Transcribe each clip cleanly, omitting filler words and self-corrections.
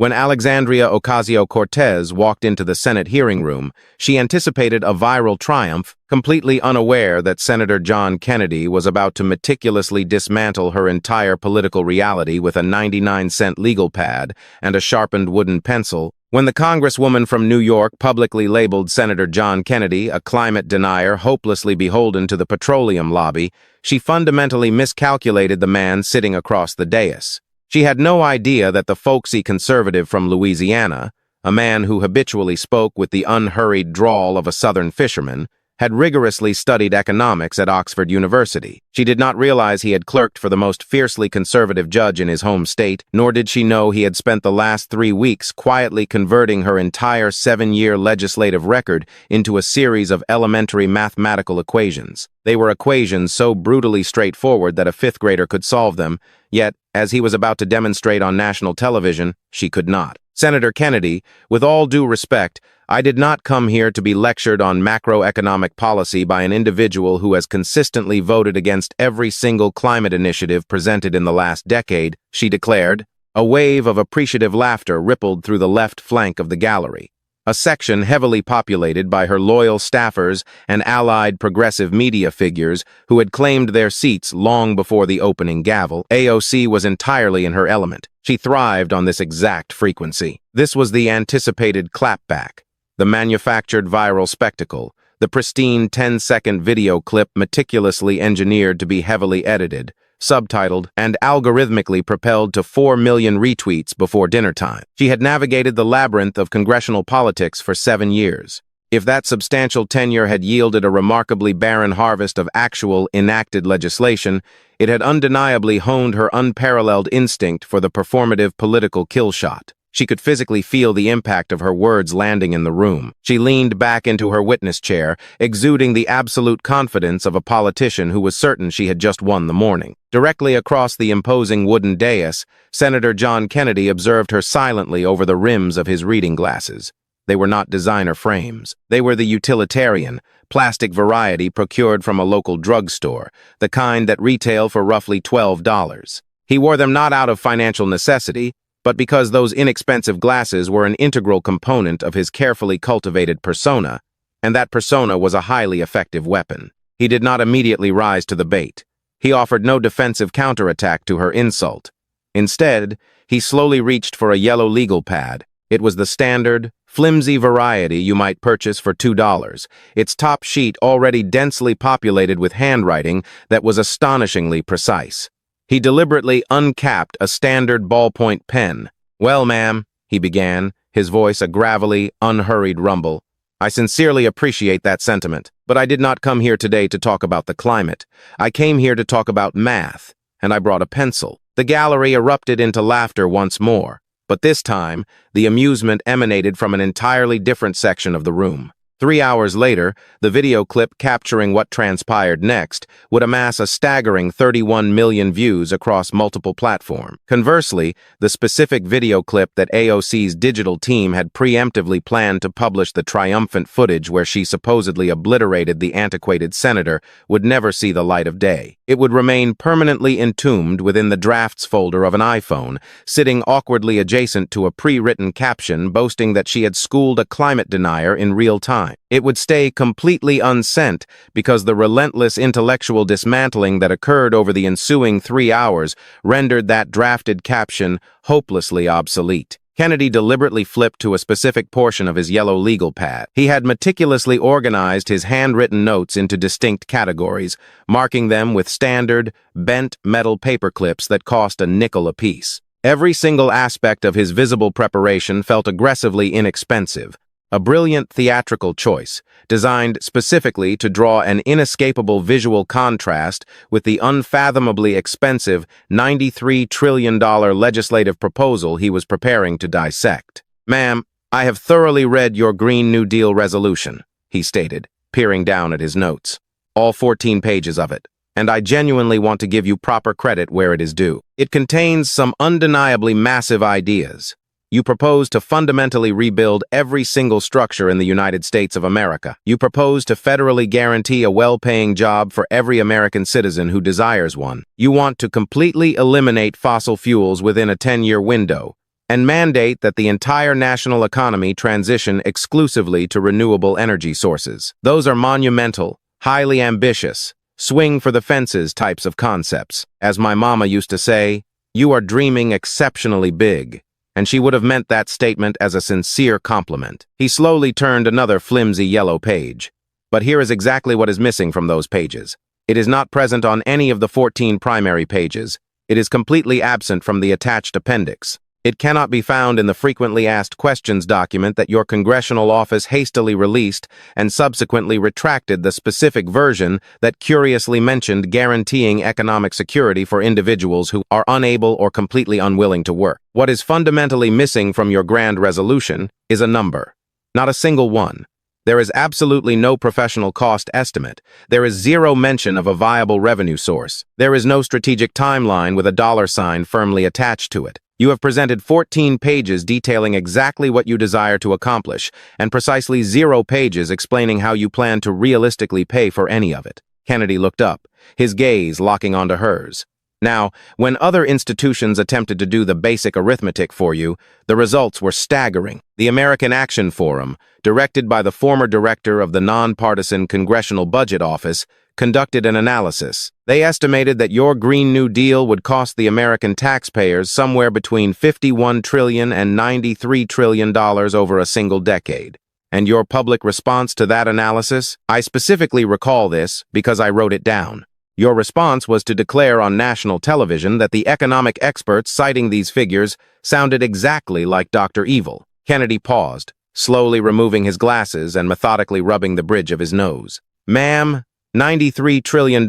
When Alexandria Ocasio-Cortez walked into the Senate hearing room, she anticipated a viral triumph, completely unaware that Senator John Kennedy was about to meticulously dismantle her entire political reality with a 99-cent legal pad and a sharpened wooden pencil. When the Congresswoman from New York publicly labeled Senator John Kennedy a climate denier hopelessly beholden to the petroleum lobby, she fundamentally miscalculated the man sitting across the dais. She had no idea that the folksy conservative from Louisiana, a man who habitually spoke with the unhurried drawl of a Southern fisherman, had rigorously studied economics at Oxford University. She did not realize he had clerked for the most fiercely conservative judge in his home state, nor did she know he had spent the last 3 weeks quietly converting her entire 7-year legislative record into a series of elementary mathematical equations. They were equations so brutally straightforward that a 5th grader could solve them, yet, as he was about to demonstrate on national television, she could not. Senator Kennedy, with all due respect, I did not come here to be lectured on macroeconomic policy by an individual who has consistently voted against every single climate initiative presented in the last decade, she declared. A wave of appreciative laughter rippled through the left flank of the gallery. A section heavily populated by her loyal staffers and allied progressive media figures who had claimed their seats long before the opening gavel. AOC was entirely in her element. She thrived on this exact frequency. This was the anticipated clapback, the manufactured viral spectacle, the pristine 10-second video clip meticulously engineered to be heavily edited, subtitled, and algorithmically propelled to 4 million retweets before dinner time. She had navigated the labyrinth of congressional politics for 7 years. If that substantial tenure had yielded a remarkably barren harvest of actual, enacted legislation, it had undeniably honed her unparalleled instinct for the performative political kill shot. She could physically feel the impact of her words landing in the room. She leaned back into her witness chair, exuding the absolute confidence of a politician who was certain she had just won the morning. Directly across the imposing wooden dais, Senator John Kennedy observed her silently over the rims of his reading glasses. They were not designer frames. They were the utilitarian, plastic variety procured from a local drugstore, the kind that retail for roughly $12. He wore them not out of financial necessity, but because those inexpensive glasses were an integral component of his carefully cultivated persona, and that persona was a highly effective weapon. He did not immediately rise to the bait. He offered no defensive counterattack to her insult. Instead, he slowly reached for a yellow legal pad. It was the standard, flimsy variety you might purchase for $2, its top sheet already densely populated with handwriting that was astonishingly precise. He deliberately uncapped a standard ballpoint pen. "Well, ma'am," he began, his voice a gravelly, unhurried rumble, "I sincerely appreciate that sentiment, but I did not come here today to talk about the climate. I came here to talk about math, and I brought a pencil." The gallery erupted into laughter once more, but this time, the amusement emanated from an entirely different section of the room. 3 hours later, the video clip capturing what transpired next would amass a staggering 31 million views across multiple platforms. Conversely, the specific video clip that AOC's digital team had preemptively planned to publish the triumphant footage where she supposedly obliterated the antiquated senator would never see the light of day. It would remain permanently entombed within the drafts folder of an iPhone, sitting awkwardly adjacent to a pre-written caption boasting that she had schooled a climate denier in real time. It would stay completely unsent because the relentless intellectual dismantling that occurred over the ensuing 3 hours rendered that drafted caption hopelessly obsolete. Kennedy deliberately flipped to a specific portion of his yellow legal pad. He had meticulously organized his handwritten notes into distinct categories, marking them with standard, bent metal paper clips that cost a nickel apiece. Every single aspect of his visible preparation felt aggressively inexpensive. A brilliant theatrical choice, designed specifically to draw an inescapable visual contrast with the unfathomably expensive $93 trillion legislative proposal he was preparing to dissect. "Ma'am, I have thoroughly read your Green New Deal resolution," he stated, peering down at his notes. "All 14 pages of it. And I genuinely want to give you proper credit where it is due. It contains some undeniably massive ideas. You propose to fundamentally rebuild every single structure in the United States of America. You propose to federally guarantee a well-paying job for every American citizen who desires one. You want to completely eliminate fossil fuels within a 10-year window. and mandate that the entire national economy transition exclusively to renewable energy sources. Those are monumental, highly ambitious, swing for the fences types of concepts. As my mama used to say, you are dreaming exceptionally big. And she would have meant that statement as a sincere compliment. He slowly turned another flimsy yellow page. But here is exactly what is missing from those pages. It is not present on any of the 14 primary pages. It is completely absent from the attached appendix. It cannot be found in the frequently asked questions document that your congressional office hastily released and subsequently retracted the specific version that curiously mentioned guaranteeing economic security for individuals who are unable or completely unwilling to work. What is fundamentally missing from your grand resolution is a number. Not a single one. There is absolutely no professional cost estimate. There is zero mention of a viable revenue source. There is no strategic timeline with a dollar sign firmly attached to it. You have presented 14 pages detailing exactly what you desire to accomplish, and precisely 0 pages explaining how you plan to realistically pay for any of it. Kennedy looked up, his gaze locking onto hers. Now, when other institutions attempted to do the basic arithmetic for you, the results were staggering. The American Action Forum, directed by the former director of the nonpartisan Congressional Budget Office, conducted an analysis. They estimated that your Green New Deal would cost the American taxpayers somewhere between $51 trillion and $93 trillion over a single decade. And your public response to that analysis? I specifically recall this because I wrote it down. Your response was to declare on national television that the economic experts citing these figures sounded exactly like Dr. Evil. Kennedy paused, slowly removing his glasses and methodically rubbing the bridge of his nose. Ma'am, $93 trillion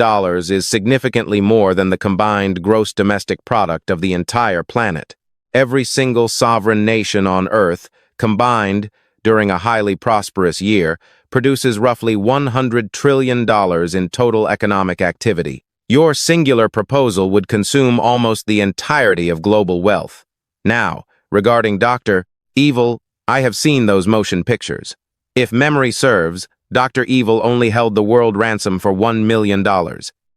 is significantly more than the combined gross domestic product of the entire planet. Every single sovereign nation on Earth, combined, during a highly prosperous year, produces roughly $100 trillion in total economic activity. Your singular proposal would consume almost the entirety of global wealth. Now, regarding Dr. Evil, I have seen those motion pictures. If memory serves, Dr. Evil only held the world ransom for $1 million.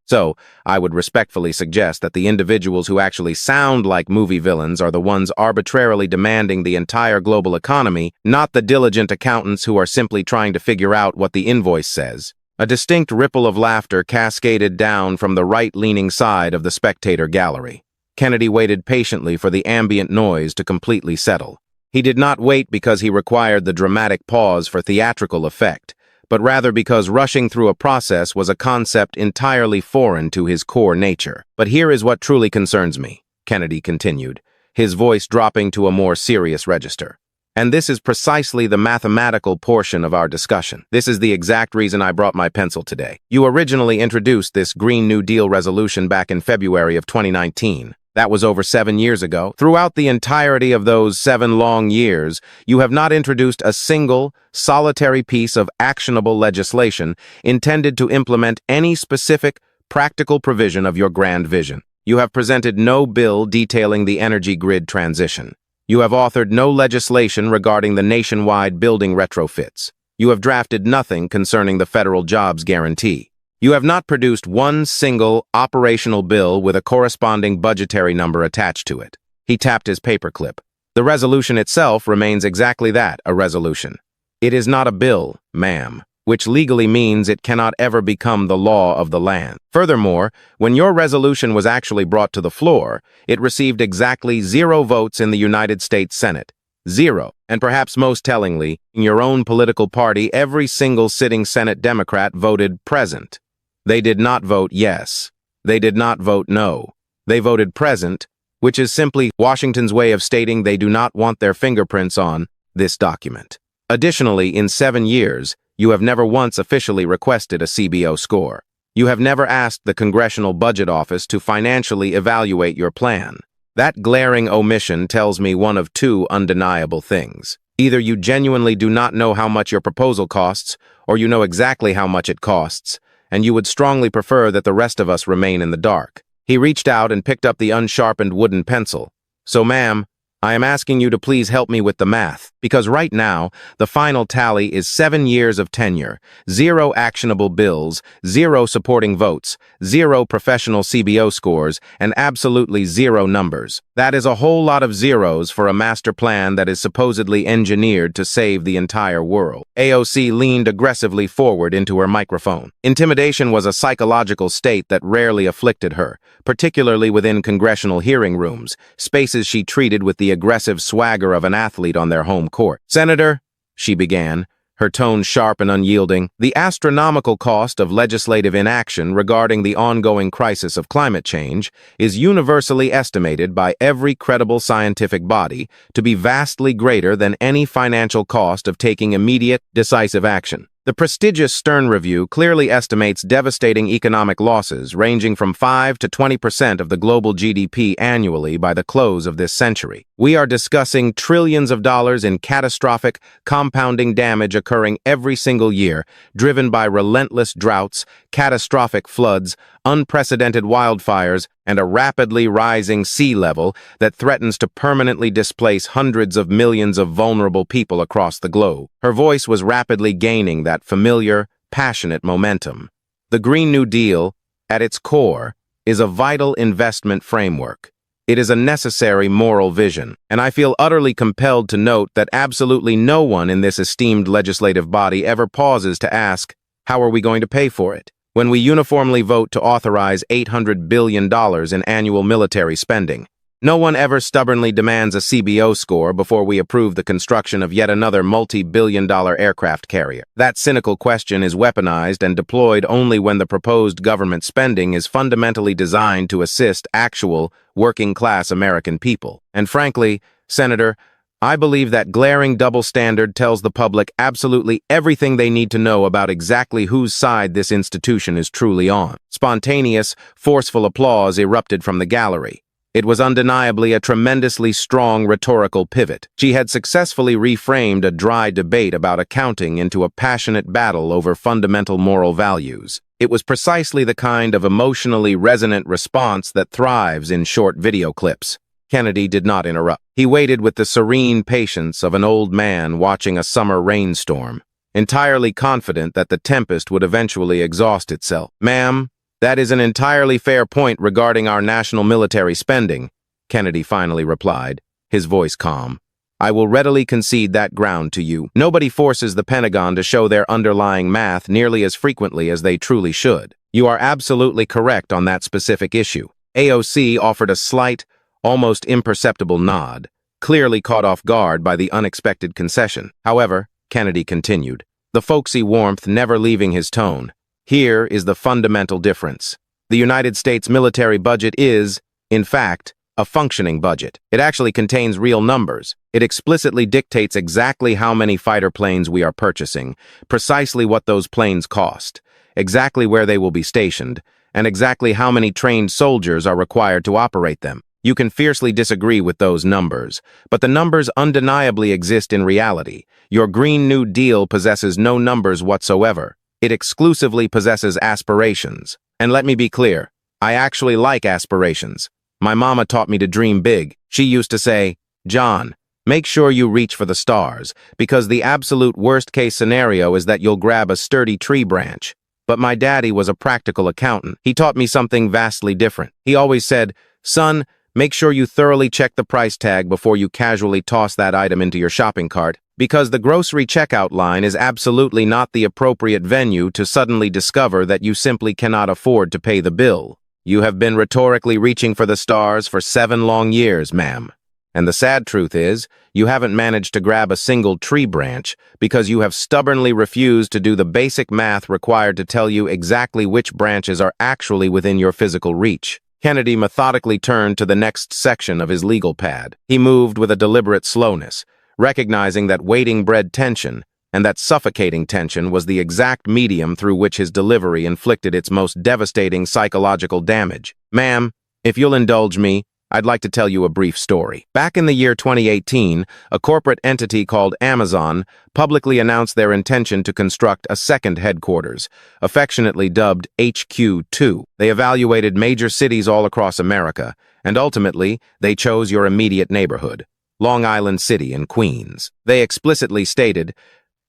So, I would respectfully suggest that the individuals who actually sound like movie villains are the ones arbitrarily demanding the entire global economy, not the diligent accountants who are simply trying to figure out what the invoice says. A distinct ripple of laughter cascaded down from the right-leaning side of the spectator gallery. Kennedy waited patiently for the ambient noise to completely settle. He did not wait because he required the dramatic pause for theatrical effect, but rather because rushing through a process was a concept entirely foreign to his core nature. But here is what truly concerns me, Kennedy continued, his voice dropping to a more serious register. And this is precisely the mathematical portion of our discussion. This is the exact reason I brought my pencil today. You originally introduced this Green New Deal resolution back in February of 2019. That was over 7 years ago. Throughout the entirety of those 7 long years, you have not introduced a single, solitary piece of actionable legislation intended to implement any specific, practical provision of your grand vision. You have presented no bill detailing the energy grid transition. You have authored no legislation regarding the nationwide building retrofits. You have drafted nothing concerning the federal jobs guarantee. You have not produced one single operational bill with a corresponding budgetary number attached to it. He tapped his paperclip. The resolution itself remains exactly that, a resolution. It is not a bill, ma'am, which legally means it cannot ever become the law of the land. Furthermore, when your resolution was actually brought to the floor, it received exactly 0 votes in the United States Senate. 0. And perhaps most tellingly, in your own political party, every single sitting Senate Democrat voted present. They did not vote yes. They did not vote no. They voted present, which is simply Washington's way of stating they do not want their fingerprints on this document. Additionally, in 7 years, you have never once officially requested a CBO score. You have never asked the Congressional Budget Office to financially evaluate your plan. That glaring omission tells me one of 2 undeniable things. Either you genuinely do not know how much your proposal costs, or you know exactly how much it costs, and you would strongly prefer that the rest of us remain in the dark. He reached out and picked up the unsharpened wooden pencil. So, ma'am, I am asking you to please help me with the math, because right now, the final tally is 7 years of tenure, 0 actionable bills, 0 supporting votes, 0 professional CBO scores, and absolutely 0 numbers. That is a whole lot of zeros for a master plan that is supposedly engineered to save the entire world. AOC leaned aggressively forward into her microphone. Intimidation was a psychological state that rarely afflicted her, particularly within congressional hearing rooms, spaces she treated with the aggressive swagger of an athlete on their home court. "Senator," she began, her tone sharp and unyielding, "the astronomical cost of legislative inaction regarding the ongoing crisis of climate change is universally estimated by every credible scientific body to be vastly greater than any financial cost of taking immediate, decisive action. The prestigious Stern Review clearly estimates devastating economic losses ranging from 5 to 20% of the global GDP annually by the close of this century. We are discussing trillions of dollars in catastrophic, compounding damage occurring every single year, driven by relentless droughts, catastrophic floods, unprecedented wildfires, and a rapidly rising sea level that threatens to permanently displace hundreds of millions of vulnerable people across the globe." Her voice was rapidly gaining that familiar, passionate momentum. The Green New Deal, at its core, is a vital investment framework. It is a necessary moral vision, and I feel utterly compelled to note that absolutely no one in this esteemed legislative body ever pauses to ask, how are we going to pay for it? When we uniformly vote to authorize $800 billion in annual military spending. No one ever stubbornly demands a CBO score before we approve the construction of yet another multi-billion-dollar aircraft carrier. That cynical question is weaponized and deployed only when the proposed government spending is fundamentally designed to assist actual, working-class American people. And frankly, Senator, I believe that glaring double standard tells the public absolutely everything they need to know about exactly whose side this institution is truly on. Spontaneous, forceful applause erupted from the gallery. It was undeniably a tremendously strong rhetorical pivot. She had successfully reframed a dry debate about accounting into a passionate battle over fundamental moral values. It was precisely the kind of emotionally resonant response that thrives in short video clips. Kennedy did not interrupt. He waited with the serene patience of an old man watching a summer rainstorm, entirely confident that the tempest would eventually exhaust itself. "Ma'am, that is an entirely fair point regarding our national military spending," Kennedy finally replied, his voice calm. "I will readily concede that ground to you. Nobody forces the Pentagon to show their underlying math nearly as frequently as they truly should. You are absolutely correct on that specific issue." AOC offered a slight, almost imperceptible nod, clearly caught off guard by the unexpected concession. However, Kennedy continued, the folksy warmth never leaving his tone. "Here is the fundamental difference. The United States military budget is, in fact, a functioning budget. It actually contains real numbers. It explicitly dictates exactly how many fighter planes we are purchasing, precisely what those planes cost, exactly where they will be stationed, and exactly how many trained soldiers are required to operate them. You can fiercely disagree with those numbers, but the numbers undeniably exist in reality. Your Green New Deal possesses no numbers whatsoever. It exclusively possesses aspirations. And let me be clear, I actually like aspirations. My mama taught me to dream big. She used to say, John, make sure you reach for the stars, because the absolute worst-case scenario is that you'll grab a sturdy tree branch. But my daddy was a practical accountant. He taught me something vastly different. He always said, son, make sure you thoroughly check the price tag before you casually toss that item into your shopping cart, because the grocery checkout line is absolutely not the appropriate venue to suddenly discover that you simply cannot afford to pay the bill. You have been rhetorically reaching for the stars for 7 long years, ma'am. And the sad truth is, you haven't managed to grab a single tree branch because you have stubbornly refused to do the basic math required to tell you exactly which branches are actually within your physical reach. Kennedy methodically turned to the next section of his legal pad. He moved with a deliberate slowness, recognizing that waiting bred tension, and that suffocating tension was the exact medium through which his delivery inflicted its most devastating psychological damage. Ma'am, if you'll indulge me, I'd like to tell you a brief story. Back in the year 2018, a corporate entity called Amazon publicly announced their intention to construct a second headquarters, affectionately dubbed HQ2. They evaluated major cities all across America, and ultimately, they chose your immediate neighborhood, Long Island City in Queens. They explicitly stated,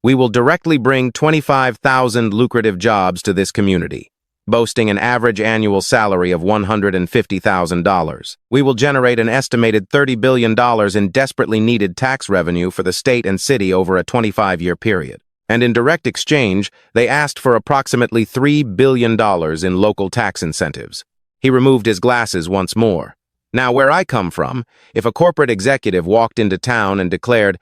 "We will directly bring 25,000 lucrative jobs to this community. boasting an average annual salary of $150,000. We will generate an estimated $30 billion in desperately needed tax revenue for the state and city over a 25-year period. And in direct exchange, they asked for approximately $3 billion in local tax incentives. He removed his glasses once more. Now, where I come from, if a corporate executive walked into town and declared,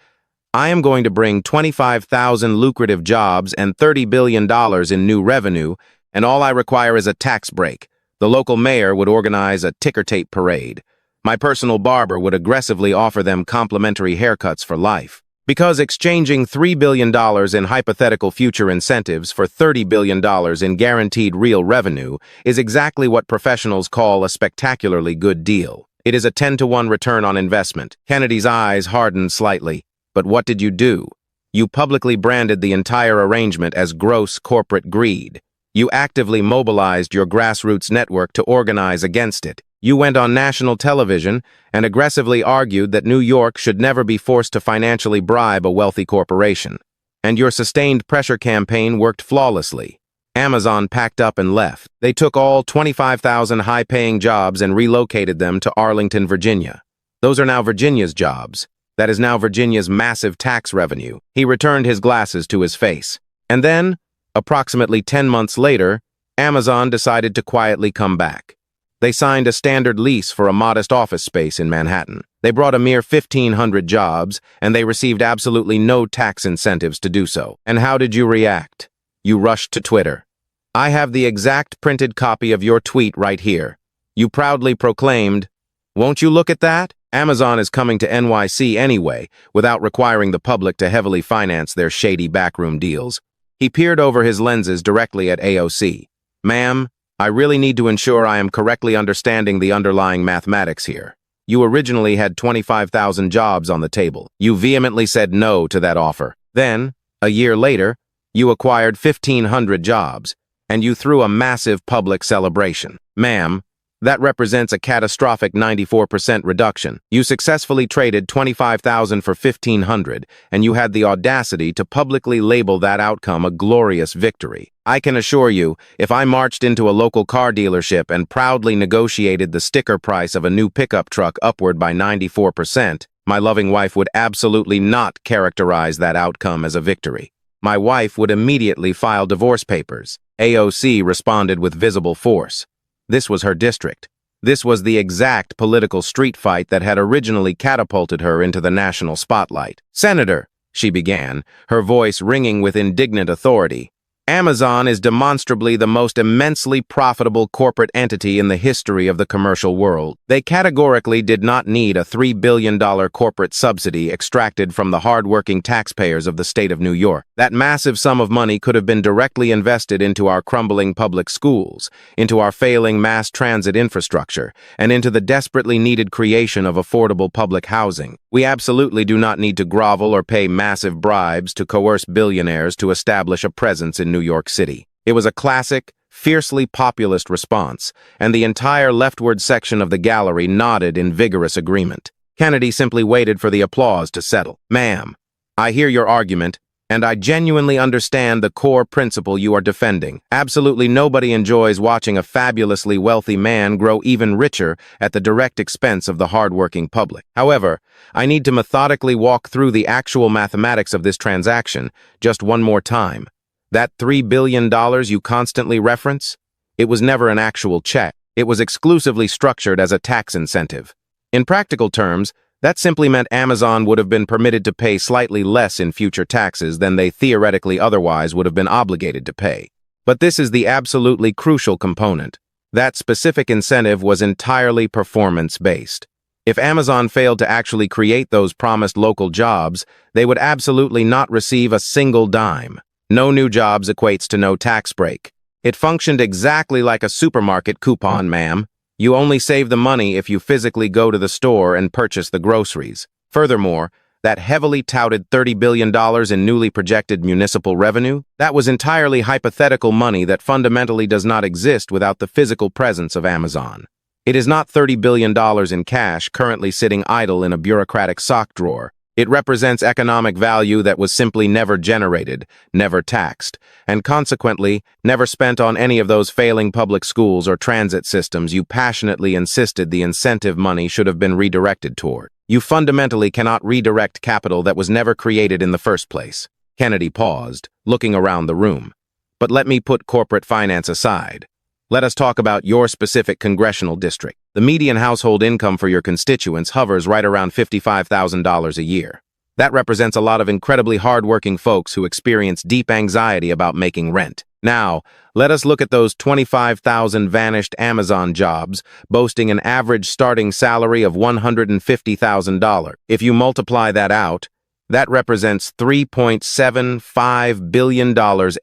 "I am going to bring 25,000 lucrative jobs and $30 billion in new revenue, and all I require is a tax break," the local mayor would organize a ticker tape parade. My personal barber would aggressively offer them complimentary haircuts for life. Because exchanging $3 billion in hypothetical future incentives for $30 billion in guaranteed real revenue is exactly what professionals call a spectacularly good deal. It is a 10-to-1 return on investment. Kennedy's eyes hardened slightly. But what did you do? You publicly branded the entire arrangement as gross corporate greed. You actively mobilized your grassroots network to organize against it. You went on national television and aggressively argued that New York should never be forced to financially bribe a wealthy corporation. And your sustained pressure campaign worked flawlessly. Amazon packed up and left. They took all 25,000 high-paying jobs and relocated them to Arlington, Virginia. Those are now Virginia's jobs. That is now Virginia's massive tax revenue. He returned his glasses to his face. And then, approximately 10 months later, Amazon decided to quietly come back. They signed a standard lease for a modest office space in Manhattan. They brought a mere 1,500 jobs, and they received absolutely no tax incentives to do so. And how did you react? You rushed to Twitter. I have the exact printed copy of your tweet right here. You proudly proclaimed, "Won't you look at that? Amazon is coming to NYC anyway, without requiring the public to heavily finance their shady backroom deals." He peered over his lenses directly at AOC. "Ma'am, I really need to ensure I am correctly understanding the underlying mathematics here. You originally had 25,000 jobs on the table. You vehemently said no to that offer. Then, a year later, you acquired 1,500 jobs, and you threw a massive public celebration. Ma'am, that represents a catastrophic 94% reduction. You successfully traded 25,000 for 1,500, and you had the audacity to publicly label that outcome a glorious victory. I can assure you, if I marched into a local car dealership and proudly negotiated the sticker price of a new pickup truck upward by 94%, my loving wife would absolutely not characterize that outcome as a victory. My wife would immediately file divorce papers." AOC responded with visible force. This was her district. This was the exact political street fight that had originally catapulted her into the national spotlight. "Senator," she began, her voice ringing with indignant authority, "Amazon is demonstrably the most immensely profitable corporate entity in the history of the commercial world. They categorically did not need a $3 billion corporate subsidy extracted from the hard-working taxpayers of the state of New York. That massive sum of money could have been directly invested into our crumbling public schools, into our failing mass transit infrastructure, and into the desperately needed creation of affordable public housing. We absolutely do not need to grovel or pay massive bribes to coerce billionaires to establish a presence in New York City." It was a classic, fiercely populist response, and the entire leftward section of the gallery nodded in vigorous agreement. Kennedy simply waited for the applause to settle. "Ma'am, I hear your argument, and I genuinely understand the core principle you are defending. Absolutely nobody enjoys watching a fabulously wealthy man grow even richer at the direct expense of the hardworking public. However, I need to methodically walk through the actual mathematics of this transaction just one more time. That $3 billion you constantly reference? It was never an actual check. It was exclusively structured as a tax incentive. In practical terms, that simply meant Amazon would have been permitted to pay slightly less in future taxes than they theoretically otherwise would have been obligated to pay. But this is the absolutely crucial component. That specific incentive was entirely performance-based. If Amazon failed to actually create those promised local jobs, they would absolutely not receive a single dime. No new jobs equates to no tax break. It functioned exactly like a supermarket coupon, ma'am. You only save the money if you physically go to the store and purchase the groceries. Furthermore, that heavily touted $30 billion in newly projected municipal revenue, that was entirely hypothetical money that fundamentally does not exist without the physical presence of Amazon. It is not $30 billion in cash currently sitting idle in a bureaucratic sock drawer. It represents economic value that was simply never generated, never taxed, and consequently never spent on any of those failing public schools or transit systems you passionately insisted the incentive money should have been redirected toward. You fundamentally cannot redirect capital that was never created in the first place. Kennedy paused, looking around the room. But let me put corporate finance aside. Let us talk about your specific congressional district. The median household income for your constituents hovers right around $55,000 a year. That represents a lot of incredibly hardworking folks who experience deep anxiety about making rent. Now, let us look at those 25,000 vanished Amazon jobs, boasting an average starting salary of $150,000. If you multiply that out, that represents $3.75 billion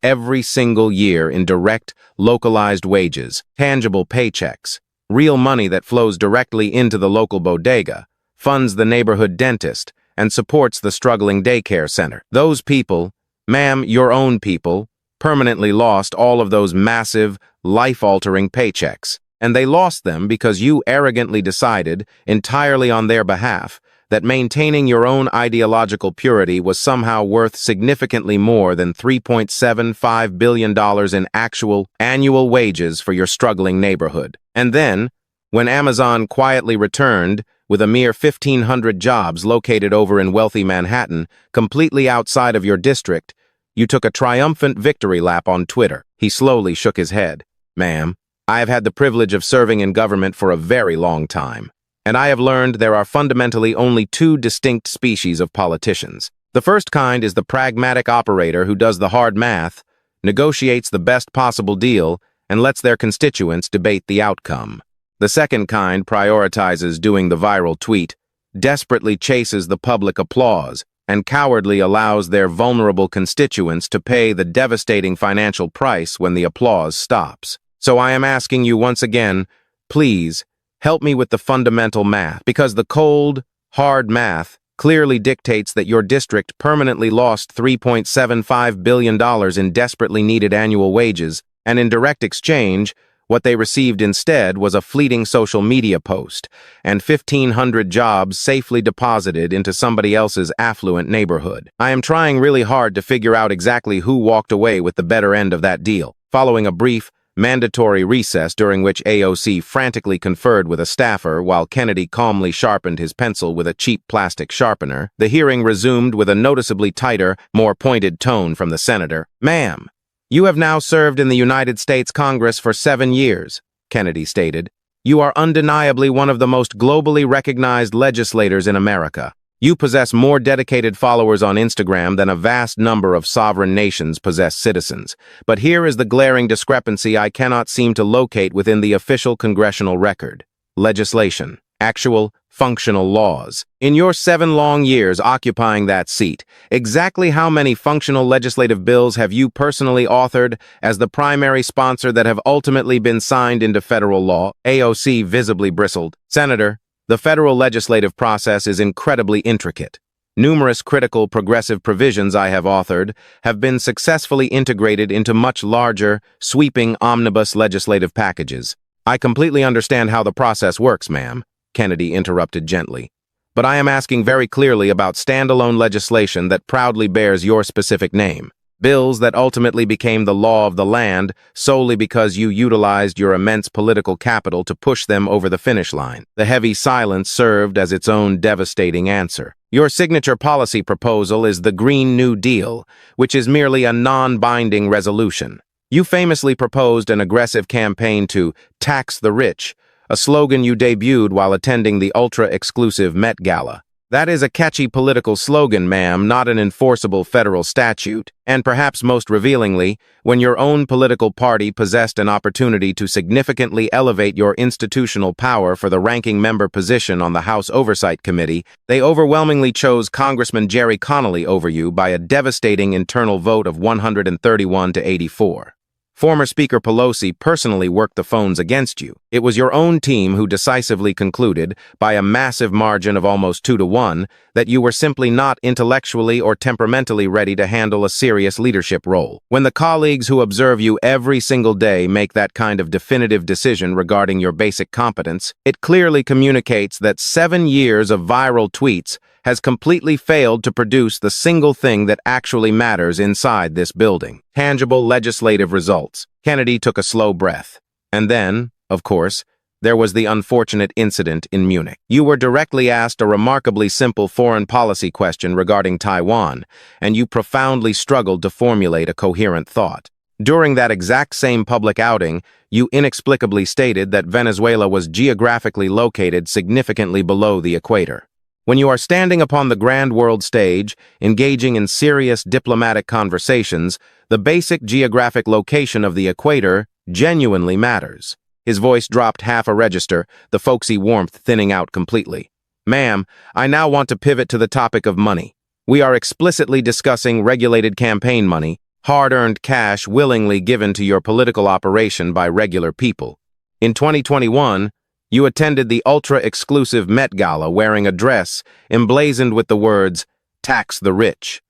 every single year in direct, localized wages, tangible paychecks, real money that flows directly into the local bodega, funds the neighborhood dentist, and supports the struggling daycare center. Those people, ma'am, your own people, permanently lost all of those massive, life-altering paychecks. And they lost them because you arrogantly decided, entirely on their behalf, that maintaining your own ideological purity was somehow worth significantly more than $3.75 billion in actual annual wages for your struggling neighborhood. And then, when Amazon quietly returned with a mere 1,500 jobs located over in wealthy Manhattan, completely outside of your district, you took a triumphant victory lap on Twitter. He slowly shook his head. Ma'am, I have had the privilege of serving in government for a very long time. And I have learned there are fundamentally only two distinct species of politicians. The first kind is the pragmatic operator who does the hard math, negotiates the best possible deal, and lets their constituents debate the outcome. The second kind prioritizes doing the viral tweet, desperately chases the public applause, and cowardly allows their vulnerable constituents to pay the devastating financial price when the applause stops. So I am asking you once again, please, help me with the fundamental math, because the cold, hard math clearly dictates that your district permanently lost $3.75 billion in desperately needed annual wages, and in direct exchange, what they received instead was a fleeting social media post and 1,500 jobs safely deposited into somebody else's affluent neighborhood. I am trying really hard to figure out exactly who walked away with the better end of that deal. Following a brief, mandatory recess during which AOC frantically conferred with a staffer while Kennedy calmly sharpened his pencil with a cheap plastic sharpener, the hearing resumed with a noticeably tighter, more pointed tone from the senator. Ma'am, you have now served in the United States Congress for 7 years, Kennedy stated. You are undeniably one of the most globally recognized legislators in America. You possess more dedicated followers on Instagram than a vast number of sovereign nations possess citizens. But here is the glaring discrepancy I cannot seem to locate within the official congressional record. Legislation. Actual, functional laws. In your 7 long years occupying that seat, exactly how many functional legislative bills have you personally authored as the primary sponsor that have ultimately been signed into federal law? AOC visibly bristled. Senator, the federal legislative process is incredibly intricate. Numerous critical progressive provisions I have authored have been successfully integrated into much larger, sweeping omnibus legislative packages. I completely understand how the process works, ma'am, Kennedy interrupted gently. But I am asking very clearly about standalone legislation that proudly bears your specific name. Bills that ultimately became the law of the land solely because you utilized your immense political capital to push them over the finish line. The heavy silence served as its own devastating answer. Your signature policy proposal is the Green New Deal, which is merely a non-binding resolution. You famously proposed an aggressive campaign to tax the rich, a slogan you debuted while attending the ultra-exclusive Met Gala. That is a catchy political slogan, ma'am, not an enforceable federal statute. And perhaps most revealingly, when your own political party possessed an opportunity to significantly elevate your institutional power for the ranking member position on the House Oversight Committee, they overwhelmingly chose Congressman Jerry Connolly over you by a devastating internal vote of 131 to 84. Former Speaker Pelosi personally worked the phones against you. It was your own team who decisively concluded, by a massive margin of almost 2-1, that you were simply not intellectually or temperamentally ready to handle a serious leadership role. When the colleagues who observe you every single day make that kind of definitive decision regarding your basic competence, it clearly communicates that 7 years of viral tweets has completely failed to produce the single thing that actually matters inside this building. Tangible legislative results. Kennedy took a slow breath. And then, of course, there was the unfortunate incident in Munich. You were directly asked a remarkably simple foreign policy question regarding Taiwan, and you profoundly struggled to formulate a coherent thought. During that exact same public outing, you inexplicably stated that Venezuela was geographically located significantly below the equator. When you are standing upon the grand world stage, engaging in serious diplomatic conversations, the basic geographic location of the equator genuinely matters. His voice dropped half a register, the folksy warmth thinning out completely. Ma'am, I now want to pivot to the topic of money. We are explicitly discussing regulated campaign money, hard-earned cash willingly given to your political operation by regular people. In 2021, you attended the ultra-exclusive Met Gala wearing a dress emblazoned with the words, "Tax the Rich."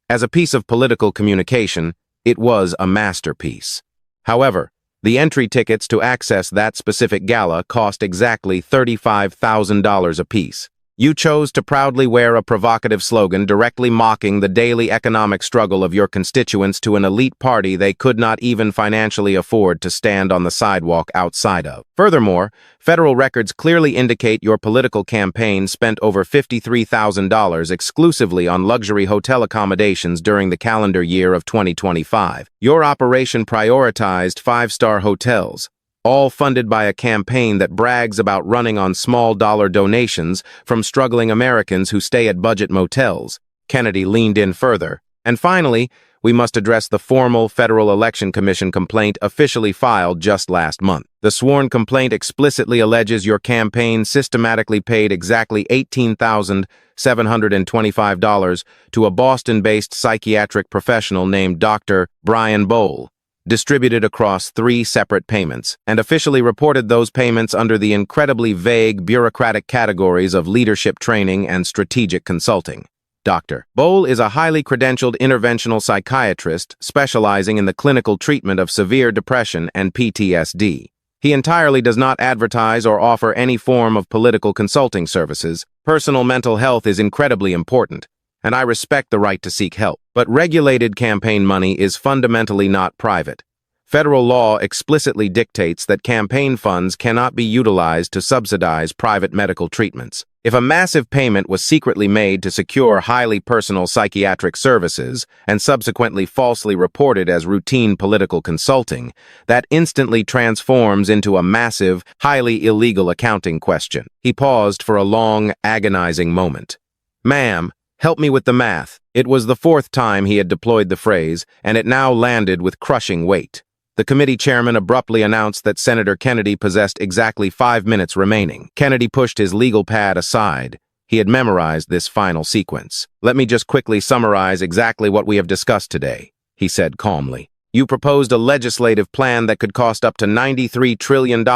As a piece of political communication, it was a masterpiece. However, the entry tickets to access that specific gala cost exactly $35,000 apiece. You chose to proudly wear a provocative slogan directly mocking the daily economic struggle of your constituents to an elite party they could not even financially afford to stand on the sidewalk outside of. Furthermore, federal records clearly indicate your political campaign spent over $53,000 exclusively on luxury hotel accommodations during the calendar year of 2025. Your operation prioritized five-star hotels, all funded by a campaign that brags about running on small-dollar donations from struggling Americans who stay at budget motels. Kennedy leaned in further. And finally, we must address the formal Federal Election Commission complaint officially filed just last month. The sworn complaint explicitly alleges your campaign systematically paid exactly $18,725 to a Boston-based psychiatric professional named Dr. Brian Bowl, distributed across 3 separate payments, and officially reported those payments under the incredibly vague bureaucratic categories of leadership training and strategic consulting. Dr. Bowl is a highly credentialed interventional psychiatrist specializing in the clinical treatment of severe depression and PTSD. He entirely does not advertise or offer any form of political consulting services. Personal mental health is incredibly important, and I respect the right to seek help. But regulated campaign money is fundamentally not private. Federal law explicitly dictates that campaign funds cannot be utilized to subsidize private medical treatments. If a massive payment was secretly made to secure highly personal psychiatric services and subsequently falsely reported as routine political consulting, that instantly transforms into a massive, highly illegal accounting question. He paused for a long, agonizing moment. Ma'am, help me with the math. It was the 4th time he had deployed the phrase, and it now landed with crushing weight. The committee chairman abruptly announced that Senator Kennedy possessed exactly 5 minutes remaining. Kennedy pushed his legal pad aside. He had memorized this final sequence. "Let me just quickly summarize exactly what we have discussed today," he said calmly. "You proposed a legislative plan that could cost up to $93 trillion,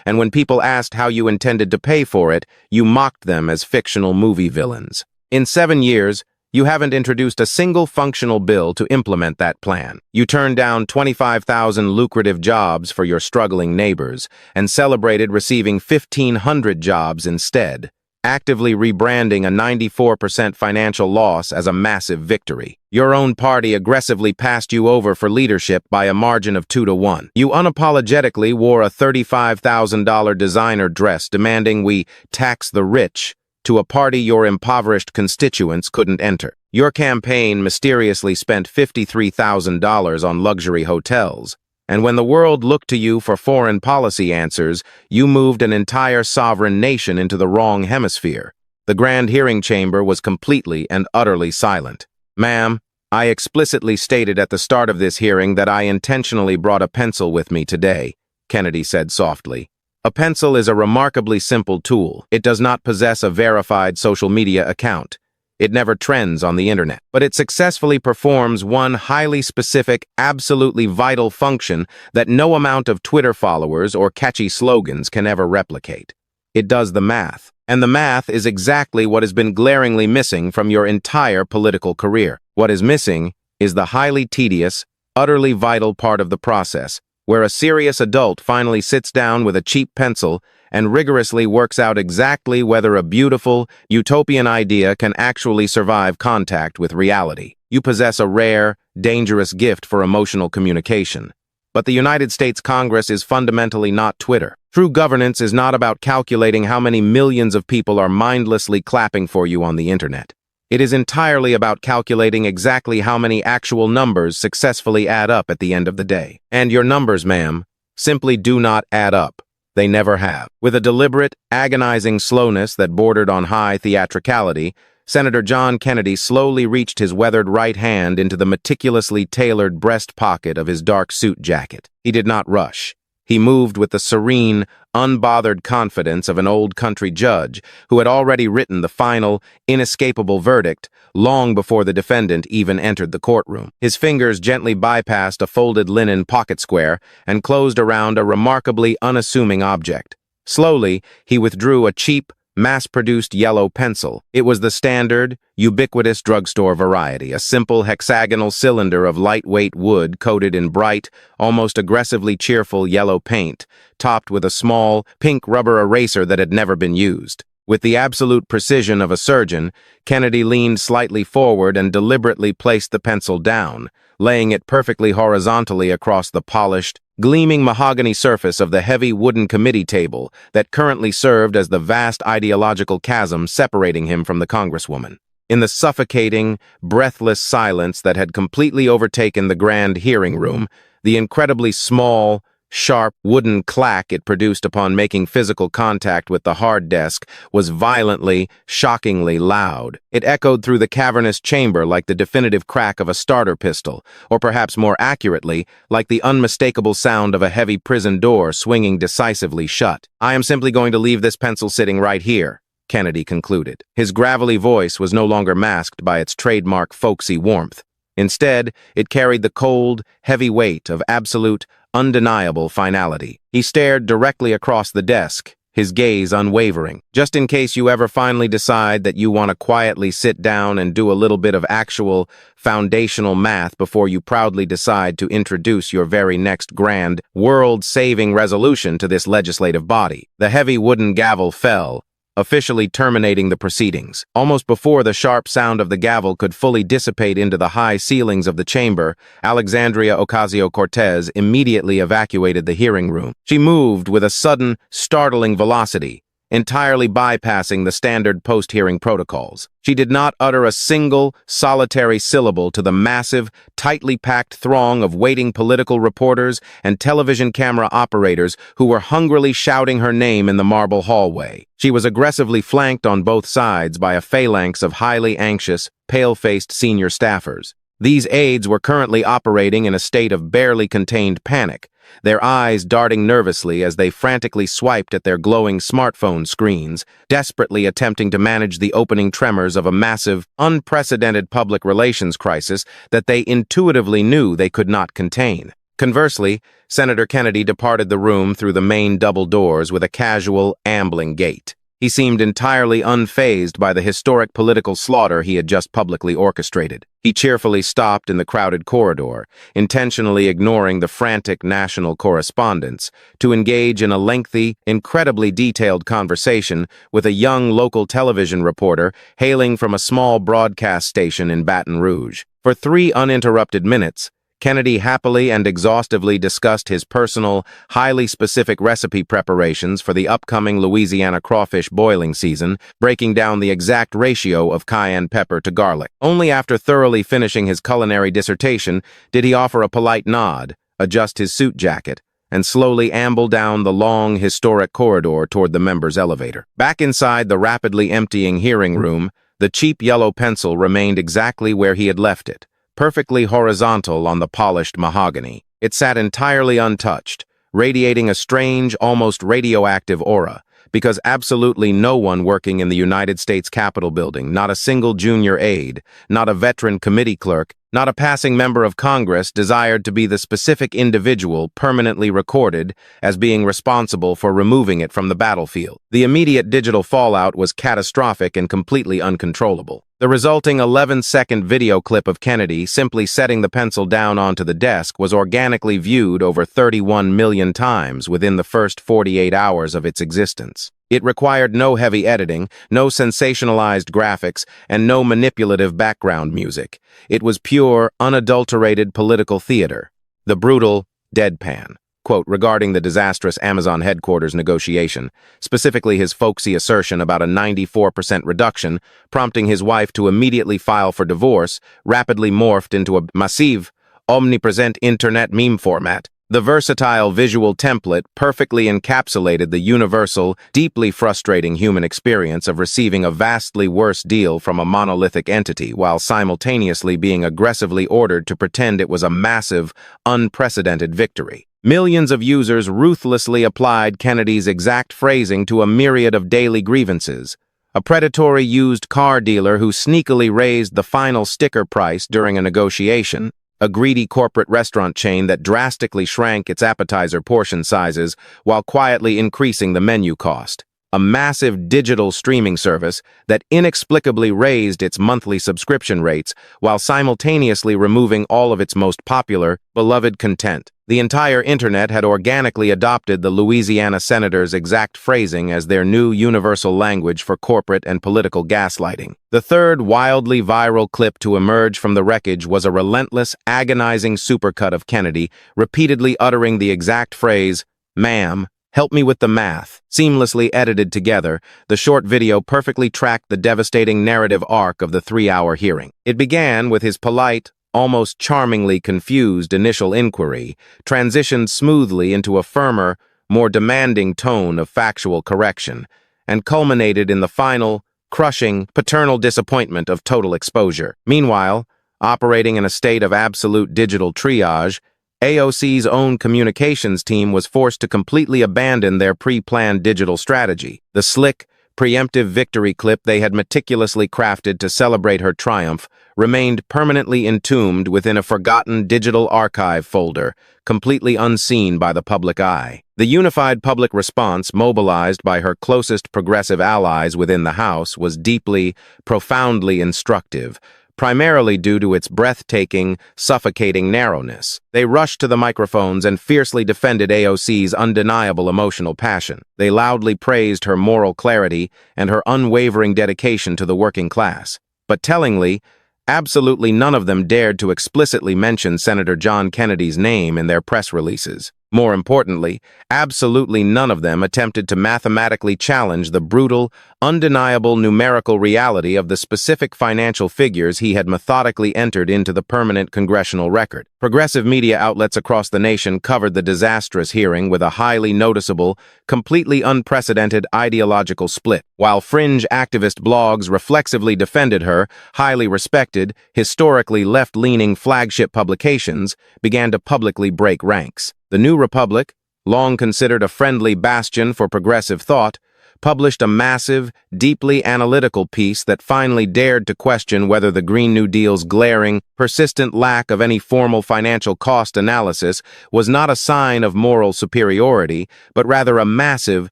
and when people asked how you intended to pay for it, you mocked them as fictional movie villains. In 7 years, you haven't introduced a single functional bill to implement that plan. You turned down 25,000 lucrative jobs for your struggling neighbors and celebrated receiving 1,500 jobs instead, actively rebranding a 94% financial loss as a massive victory. Your own party aggressively passed you over for leadership by a margin of 2-1. You unapologetically wore a $35,000 designer dress demanding we tax the rich to a party your impoverished constituents couldn't enter. Your campaign mysteriously spent $53,000 on luxury hotels, and when the world looked to you for foreign policy answers, you moved an entire sovereign nation into the wrong hemisphere. The grand hearing chamber was completely and utterly silent. "Ma'am, I explicitly stated at the start of this hearing that I intentionally brought a pencil with me today," Kennedy said softly. "A pencil is a remarkably simple tool. It does not possess a verified social media account. It never trends on the internet. But it successfully performs one highly specific, absolutely vital function that no amount of Twitter followers or catchy slogans can ever replicate. It does the math. And the math is exactly what has been glaringly missing from your entire political career. What is missing is the highly tedious, utterly vital part of the process, where a serious adult finally sits down with a cheap pencil and rigorously works out exactly whether a beautiful, utopian idea can actually survive contact with reality. You possess a rare, dangerous gift for emotional communication. But the United States Congress is fundamentally not Twitter. True governance is not about calculating how many millions of people are mindlessly clapping for you on the internet. It is entirely about calculating exactly how many actual numbers successfully add up at the end of the day. And your numbers, ma'am, simply do not add up. They never have. With a deliberate, agonizing slowness that bordered on high theatricality, Senator John Kennedy slowly reached his weathered right hand into the meticulously tailored breast pocket of his dark suit jacket. He did not rush. He moved with the serene, unbothered confidence of an old country judge who had already written the final, inescapable verdict long before the defendant even entered the courtroom. His fingers gently bypassed a folded linen pocket square and closed around a remarkably unassuming object. Slowly, he withdrew a cheap, mass-produced yellow pencil. It was the standard, ubiquitous drugstore variety, a simple hexagonal cylinder of lightweight wood coated in bright, almost aggressively cheerful yellow paint, topped with a small, pink rubber eraser that had never been used. With the absolute precision of a surgeon, Kennedy leaned slightly forward and deliberately placed the pencil down, laying it perfectly horizontally across the polished, gleaming mahogany surface of the heavy wooden committee table that currently served as the vast ideological chasm separating him from the Congresswoman. In the suffocating, breathless silence that had completely overtaken the grand hearing room, the incredibly small, sharp, wooden clack it produced upon making physical contact with the hard desk was violently, shockingly loud. It echoed through the cavernous chamber like the definitive crack of a starter pistol, or perhaps more accurately, like the unmistakable sound of a heavy prison door swinging decisively shut. "I am simply going to leave this pencil sitting right here," Kennedy concluded. His gravelly voice was no longer masked by its trademark folksy warmth. Instead, it carried the cold, heavy weight of absolute, undeniable finality. He stared directly across the desk, his gaze unwavering. "Just in case you ever finally decide that you want to quietly sit down and do a little bit of actual, foundational math before you proudly decide to introduce your very next grand, world-saving resolution to this legislative body." The heavy wooden gavel fell, officially terminating the proceedings. Almost before the sharp sound of the gavel could fully dissipate into the high ceilings of the chamber, Alexandria Ocasio-Cortez immediately evacuated the hearing room. She moved with a sudden, startling velocity, entirely bypassing the standard post-hearing protocols. She did not utter a single, solitary syllable to the massive, tightly packed throng of waiting political reporters and television camera operators who were hungrily shouting her name in the marble hallway. She was aggressively flanked on both sides by a phalanx of highly anxious, pale-faced senior staffers. These aides were currently operating in a state of barely contained panic, their eyes darting nervously as they frantically swiped at their glowing smartphone screens, desperately attempting to manage the opening tremors of a massive, unprecedented public relations crisis that they intuitively knew they could not contain. Conversely, Senator Kennedy departed the room through the main double doors with a casual, ambling gait. He seemed entirely unfazed by the historic political slaughter he had just publicly orchestrated. He cheerfully stopped in the crowded corridor, intentionally ignoring the frantic national correspondents, to engage in a lengthy, incredibly detailed conversation with a young local television reporter hailing from a small broadcast station in Baton Rouge. For 3 uninterrupted minutes, Kennedy happily and exhaustively discussed his personal, highly specific recipe preparations for the upcoming Louisiana crawfish boiling season, breaking down the exact ratio of cayenne pepper to garlic. Only after thoroughly finishing his culinary dissertation did he offer a polite nod, adjust his suit jacket, and slowly amble down the long, historic corridor toward the members' elevator. Back inside the rapidly emptying hearing room, the cheap yellow pencil remained exactly where he had left it, perfectly horizontal on the polished mahogany. It sat entirely untouched, radiating a strange, almost radioactive aura, because absolutely no one working in the United States Capitol building, not a single junior aide, not a veteran committee clerk, Not a passing member of Congress desired to be the specific individual permanently recorded as being responsible for removing it from the battlefield. The immediate digital fallout was catastrophic and completely uncontrollable. The resulting 11-second video clip of Kennedy simply setting the pencil down onto the desk was organically viewed over 31 million times within the first 48 hours of its existence. It required no heavy editing, no sensationalized graphics, and no manipulative background music. It was pure, unadulterated political theater. The brutal deadpan. Quote, regarding the disastrous Amazon headquarters negotiation, specifically his folksy assertion about a 94% reduction, prompting his wife to immediately file for divorce, rapidly morphed into a massive, omnipresent internet meme format. The versatile visual template perfectly encapsulated the universal, deeply frustrating human experience of receiving a vastly worse deal from a monolithic entity while simultaneously being aggressively ordered to pretend it was a massive, unprecedented victory. Millions of users ruthlessly applied Kennedy's exact phrasing to a myriad of daily grievances. A predatory used car dealer who sneakily raised the final sticker price during a negotiation. A greedy corporate restaurant chain that drastically shrank its appetizer portion sizes while quietly increasing the menu cost. A massive digital streaming service that inexplicably raised its monthly subscription rates while simultaneously removing all of its most popular, beloved content. The entire internet had organically adopted the Louisiana senator's exact phrasing as their new universal language for corporate and political gaslighting. The third wildly viral clip to emerge from the wreckage was a relentless, agonizing supercut of Kennedy repeatedly uttering the exact phrase, "Ma'am, help me with the math." Seamlessly edited together, the short video perfectly tracked the devastating narrative arc of the 3-hour hearing. It began with his polite, almost charmingly confused initial inquiry, transitioned smoothly into a firmer, more demanding tone of factual correction, and culminated in the final, crushing, paternal disappointment of total exposure. Meanwhile, operating in a state of absolute digital triage, AOC's own communications team was forced to completely abandon their pre-planned digital strategy. The slick, preemptive victory clip they had meticulously crafted to celebrate her triumph remained permanently entombed within a forgotten digital archive folder, completely unseen by the public eye. The unified public response mobilized by her closest progressive allies within the House was deeply, profoundly instructive, primarily due to its breathtaking, suffocating narrowness. They rushed to the microphones and fiercely defended AOC's undeniable emotional passion. They loudly praised her moral clarity and her unwavering dedication to the working class. But tellingly, absolutely none of them dared to explicitly mention Senator John Kennedy's name in their press releases. More importantly, absolutely none of them attempted to mathematically challenge the brutal, undeniable numerical reality of the specific financial figures he had methodically entered into the permanent congressional record. Progressive media outlets across the nation covered the disastrous hearing with a highly noticeable, completely unprecedented ideological split, while fringe activist blogs reflexively defended her. Highly respected, historically left-leaning flagship publications began to publicly break ranks. The New Republic, long considered a friendly bastion for progressive thought, published a massive, deeply analytical piece that finally dared to question whether the Green New Deal's glaring, persistent lack of any formal financial cost analysis was not a sign of moral superiority, but rather a massive,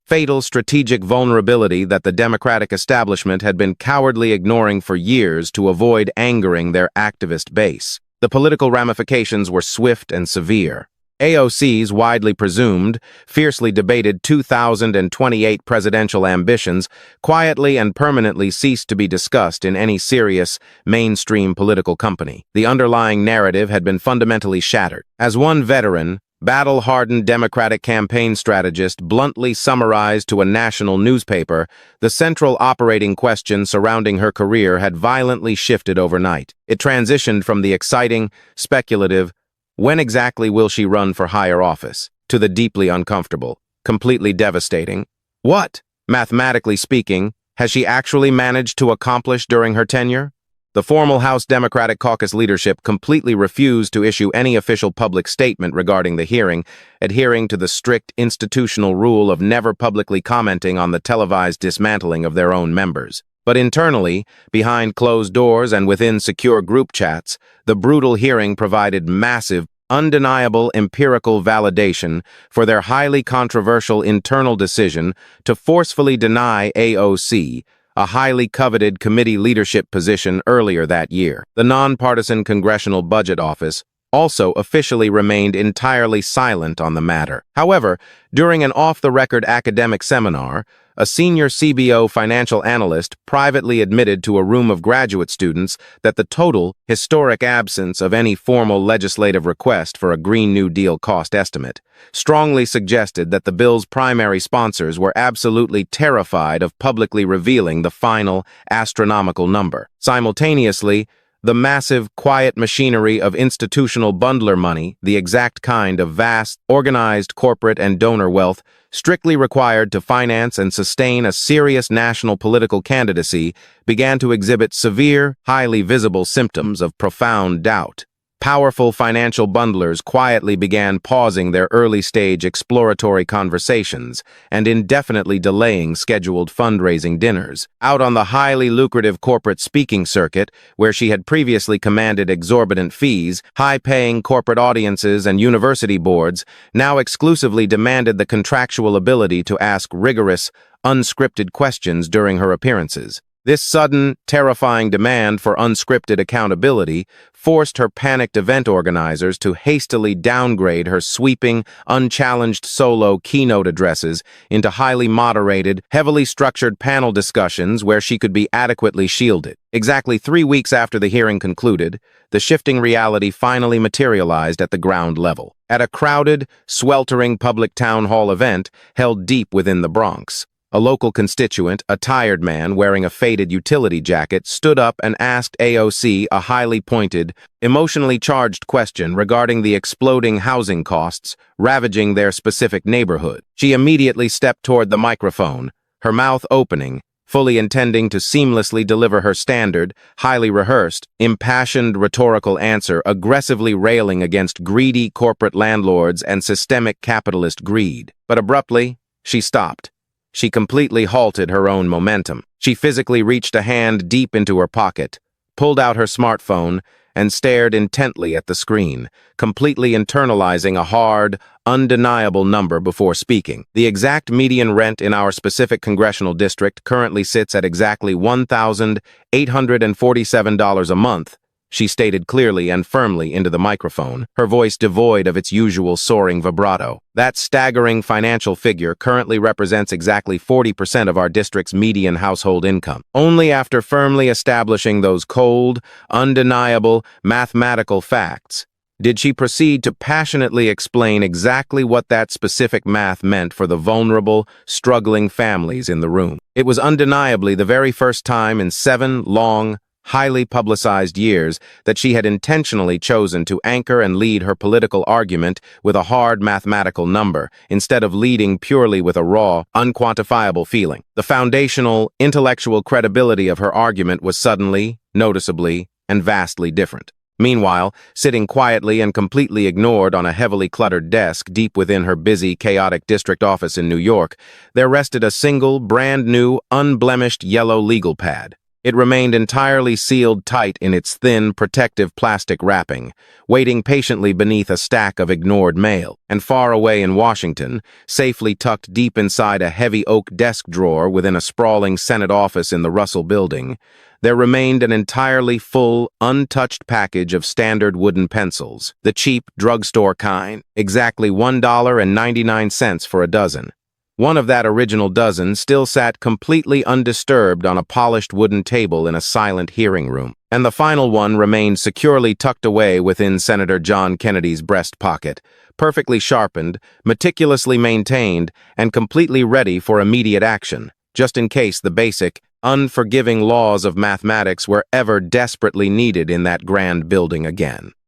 fatal strategic vulnerability that the Democratic establishment had been cowardly ignoring for years to avoid angering their activist base. The political ramifications were swift and severe. AOC's widely presumed, fiercely debated 2028 presidential ambitions quietly and permanently ceased to be discussed in any serious, mainstream political company. The underlying narrative had been fundamentally shattered. As one veteran, battle-hardened Democratic campaign strategist bluntly summarized to a national newspaper, the central operating question surrounding her career had violently shifted overnight. It transitioned from the exciting, speculative, "When exactly will she run for higher office?" to the deeply uncomfortable, completely devastating, "What, mathematically speaking, has she actually managed to accomplish during her tenure?" The formal House Democratic Caucus leadership completely refused to issue any official public statement regarding the hearing, adhering to the strict institutional rule of never publicly commenting on the televised dismantling of their own members. But internally, behind closed doors and within secure group chats, the brutal hearing provided massive, undeniable empirical validation for their highly controversial internal decision to forcefully deny AOC a highly coveted committee leadership position earlier that year. The nonpartisan Congressional Budget Office also officially remained entirely silent on the matter. However, during an off-the-record academic seminar, a senior CBO financial analyst privately admitted to a room of graduate students that the total, historic absence of any formal legislative request for a Green New Deal cost estimate strongly suggested that the bill's primary sponsors were absolutely terrified of publicly revealing the final astronomical number. Simultaneously, the massive, quiet machinery of institutional bundler money, the exact kind of vast, organized corporate and donor wealth strictly required to finance and sustain a serious national political candidacy, began to exhibit severe, highly visible symptoms of profound doubt. Powerful financial bundlers quietly began pausing their early-stage exploratory conversations and indefinitely delaying scheduled fundraising dinners. Out on the highly lucrative corporate speaking circuit, where she had previously commanded exorbitant fees, high-paying corporate audiences and university boards now exclusively demanded the contractual ability to ask rigorous, unscripted questions during her appearances. This sudden, terrifying demand for unscripted accountability forced her panicked event organizers to hastily downgrade her sweeping, unchallenged solo keynote addresses into highly moderated, heavily structured panel discussions where she could be adequately shielded. Exactly 3 weeks after the hearing concluded, the shifting reality finally materialized at the ground level. At a crowded, sweltering public town hall event held deep within the Bronx, a local constituent, a tired man wearing a faded utility jacket, stood up and asked AOC a highly pointed, emotionally charged question regarding the exploding housing costs ravaging their specific neighborhood. She immediately stepped toward the microphone, her mouth opening, fully intending to seamlessly deliver her standard, highly rehearsed, impassioned rhetorical answer, aggressively railing against greedy corporate landlords and systemic capitalist greed. But abruptly, she stopped. She completely halted her own momentum. She physically reached a hand deep into her pocket, pulled out her smartphone, and stared intently at the screen, completely internalizing a hard, undeniable number before speaking. The exact median rent in our specific congressional district currently sits at exactly $1,847 a month, she stated clearly and firmly into the microphone, her voice devoid of its usual soaring vibrato. That staggering financial figure currently represents exactly 40% of our district's median household income. Only after firmly establishing those cold, undeniable, mathematical facts did she proceed to passionately explain exactly what that specific math meant for the vulnerable, struggling families in the room. It was undeniably the very first time in 7 long, highly publicized years that she had intentionally chosen to anchor and lead her political argument with a hard mathematical number, instead of leading purely with a raw, unquantifiable feeling. The foundational, intellectual credibility of her argument was suddenly, noticeably, and vastly different. Meanwhile, sitting quietly and completely ignored on a heavily cluttered desk deep within her busy, chaotic district office in New York, there rested a single, brand-new, unblemished yellow legal pad. It remained entirely sealed tight in its thin, protective plastic wrapping, waiting patiently beneath a stack of ignored mail. And far away in Washington, safely tucked deep inside a heavy oak desk drawer within a sprawling Senate office in the Russell Building, there remained an entirely full, untouched package of standard wooden pencils, the cheap, drugstore kind, exactly $1.99 for a dozen. One of that original dozen still sat completely undisturbed on a polished wooden table in a silent hearing room, and the final one remained securely tucked away within Senator John Kennedy's breast pocket, perfectly sharpened, meticulously maintained, and completely ready for immediate action, just in case the basic, unforgiving laws of mathematics were ever desperately needed in that grand building again.